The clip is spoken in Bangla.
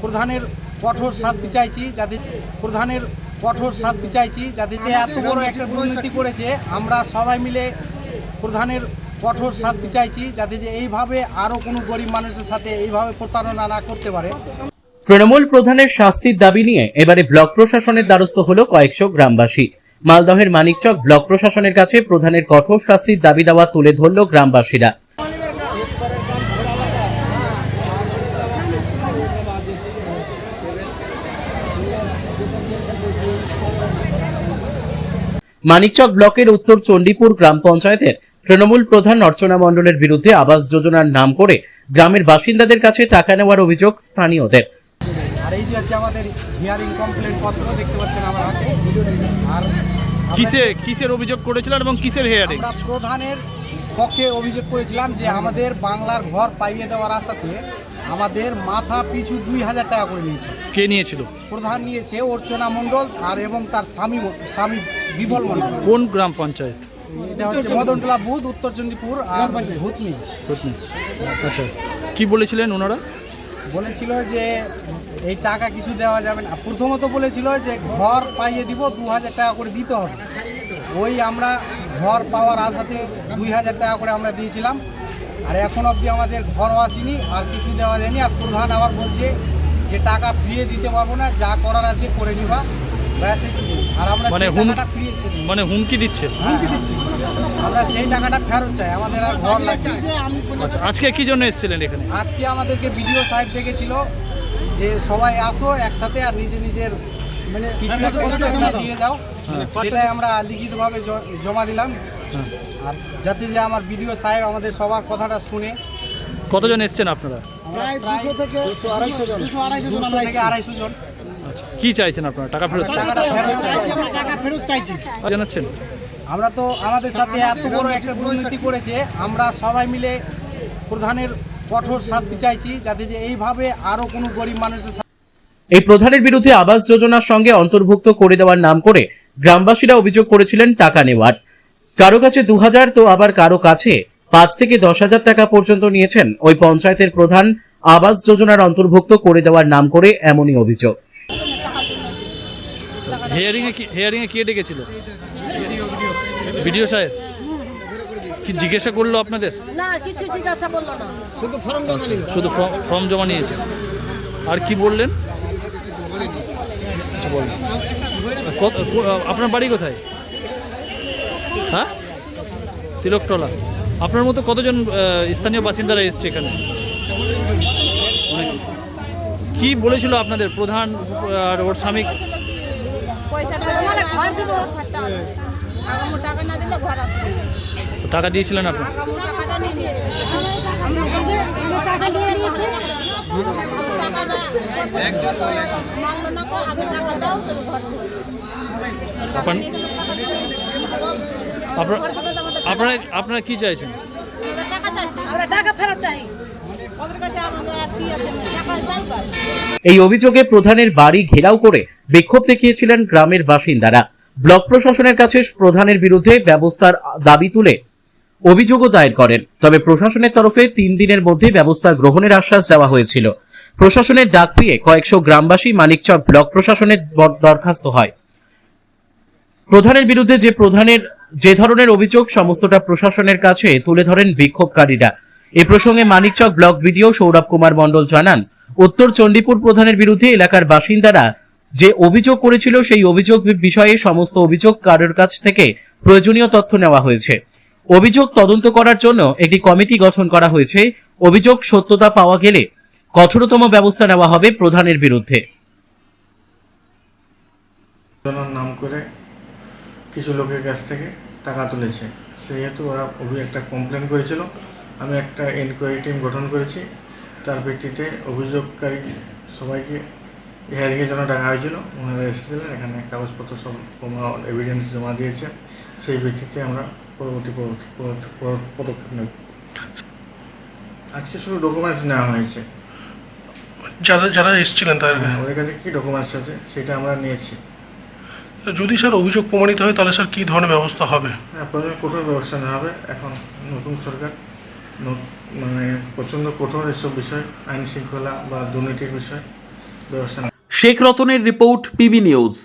প্রধানের কঠোর শাস্তি চাইছি, যাতে এত বড় একটা দুর্নীতি করেছে। আমরা সবাই মিলে প্রধানের কঠোর শাস্তি চাইছি, যাতে যে এইভাবে আরও কোনো গরিব মানুষের সাথে এইভাবে প্রতারণা না করতে পারে। তৃণমূল প্রধানের শাস্তির দাবি নিয়ে এবারে ব্লক প্রশাসনের দ্বারস্থ হলো কয়েকশো গ্রামবাসী। মালদহের মানিকচক ব্লক প্রশাসনের কাছে প্রধানের কঠোর শাস্তির দাবি দাওয়া তুলে ধরল গ্রামবাসীরা। মানিকচক ব্লকের উত্তর চণ্ডীপুর গ্রাম পঞ্চায়েতের তৃণমূল প্রধান অর্চনা মণ্ডলের বিরুদ্ধে আবাস যোজনার নাম করে গ্রামের বাসিন্দাদের কাছে টাকা নেওয়ার অভিযোগ স্থানীয়দের। আর এই যে হচ্ছে আমাদের হিয়ারিং কমপ্লেন পত্র দেখতে পাচ্ছেন আমার হাতে। আর কিসের অভিযোগ করেছিলেন এবং কিসের হিয়ারিং? আমরা প্রধানের পক্ষে অভিযোগ করেছিলাম যে আমাদের বাংলার ঘর পাইয়ে দেওয়ার আশাতে আমাদের মাথা পিছু 2000 টাকা করে নিয়েছে। কে নিয়েছিল? প্রধান নিয়েছে অর্চনা মণ্ডল আর এবং তার স্বামী বিমল মণ্ডল। কোন গ্রাম পঞ্চায়েত? এটা হচ্ছে মদনটোলা বুধ, উত্তর চণ্ডীপুর আর ভূতনি। আচ্ছা, কি বলেছিলেন ওনারা? বলেছিল যে এই টাকা কিছু দেওয়া যাবে না। প্রথমত বলেছিল যে ঘর পাইয়ে দিব, 2000 টাকা করে দিতে হবে। ওই আমরা ঘর পাওয়ার আশাতে 2000 টাকা করে আমরা দিয়েছিলাম। আর এখন অবধি আমাদের ঘরও আসেনি, আর কিছু দেওয়া যায়নি। আর প্রধান আবার বলছে যে টাকা ফিরিয়ে দিতে পারবো না, যা করার আছে করে নিবা। আর আমরা মানে হুমকি দিচ্ছে। আমরা সেই টাকাটা ফেরত চাই, আমাদের আর ঘর লাগছে। আচ্ছা, আজকে কি জন্য এসেছিলেন এখানে? আজকে আমাদেরকে বিডিও সাহেব ডেকেছিল যে সবাই আসো একসাথে, আর নিজের মানে কিছু দিয়ে যাও। সেটাই আমরা লিখিতভাবে জমা দিলাম। আর যাতে যে আমার বিডিও সাহেব আমাদের সবার কথাটা শুনে। কতজন এসছেন আপনারা? প্রায় 200 থেকে 250 জন। আচ্ছা, কি চাইছেন আপনারা? টাকা ফেরত চাইছি। জানাচ্ছেন আমরা তো আমাদের সাথে এত বড় একটা দুর্নীতি করেছে। আমরা সবাই মিলে প্রধানের কঠোর শাস্তি চাইছি, যাতে যে এইভাবে আরো কোনো গরিব মানুষের। এই প্রধানের বিরুদ্ধে আবাস যোজনার সঙ্গে অন্তর্ভুক্ত করে দেওয়ার নাম করে গ্রামবাসীরা অভিযোগ করেছিলেন টাকা নেওয়ার। কারো কাছে 2000 তো আবার কারো কাছে 5 থেকে 10,000 টাকা পর্যন্ত নিয়েছেন ওই পঞ্চায়েতের প্রধান আবাস যোজনার অন্তর্ভুক্ত করে দেওয়ার নাম করে, এমনই অভিযোগ। হিয়ারিং এ কে ডেকেছিল? বিডিও সাহেব কি জিজ্ঞাসা করলো আপনাদের? না, কিছু জিজ্ঞাসা করলো না, শুধু ফর্ম জমা নিয়েছে। আর কি বললেন? আপনার বাড়ি কোথায়? হ্যাঁ, তিলকতলা। আপনার মতো কতজন স্থানীয় বাসিন্দারা এসছে এখানে? কি বলেছিল আপনাদের প্রধান আর ওর স্বামী? টাকা দিয়েছিলেন আপনি? আপনারা কি চাইছেন? এই অভিযোগে প্রধানের বাড়ি ঘেরাও করে বিক্ষোভ দেখিয়েছিলেন গ্রামের বাসিন্দারা। ব্লক প্রশাসনের কাছে প্রধানের বিরুদ্ধে ব্যবস্থার দাবি তুলে অভিযোগও দায়ের করেন। তবে প্রশাসনের তরফে 3 দিনের মধ্যে ব্যবস্থা গ্রহণের আশ্বাস দেওয়া হয়েছিল। প্রশাসনের ডাক পেয়ে কয়েকশো গ্রামবাসী মানিকচক ব্লক প্রশাসনের দরখাস্ত হয়। প্রধানের বিরুদ্ধে যে ধরনের অভিযোগ সমস্তটা প্রশাসনের কাছে তুলে ধরেন বিক্ষোভকারীরা। এ প্রসঙ্গে মানিকচক ব্লক বিডিও সৌরভ কুমার মণ্ডল জানান, উত্তর চণ্ডীপুর প্রধানের বিরুদ্ধে এলাকার বাসিন্দারা যে অভিযোগ করেছিল সেই অভিযোগ বিষয়ে সমস্ত অভিযোগ কারোর কাছ থেকে প্রয়োজনীয় তথ্য নেওয়া হয়েছে। অভিযোগ তদন্ত করার জন্য একটি কমিটি গঠন করা হয়েছে। অভিযোগ সত্যতা পাওয়া গেলে কঠোরতম ব্যবস্থা নেওয়া হবে প্রধানের বিরুদ্ধে। নাম করে কিছু লোকের কাছ থেকে টাকা তুলেছে, সেহেতু ওরা একটা কমপ্লেন করেছিল। আমি একটা এনকোয়ারি টিম গঠন করেছি। তার ভিত্তিতে অভিযোগকারী সবাইকে হিয়ারিংয়ের জন্য ডাকা হয়েছিল। ওনারা এসেছিলেন, এখানে কাগজপত্র সব এভিডেন্স জমা দিয়েছে। সেই ভিত্তিতে আমরা পরবর্তী পদক্ষেপ নেব। আজকে শুধু ডকুমেন্টস নেওয়া হয়েছে। যারা এসেছিলেন তাদের ওদের কাছে কী ডকুমেন্টস আছে সেটা আমরা নিয়েছি। যদি স্যার অভিযোগ প্রমাণিত হয় তাহলে স্যার কী ধরনের ব্যবস্থা হবে? হ্যাঁ, প্রথমে কঠোর ব্যবস্থা নেওয়া হবে। এখন নতুন সরকার মানে প্রচণ্ড কঠোর এসব বিষয়, আইন শৃঙ্খলা বা দুর্নীতির বিষয় ব্যবস্থা শেখ রতনের রিপোর্ট, পিবি নিউজ।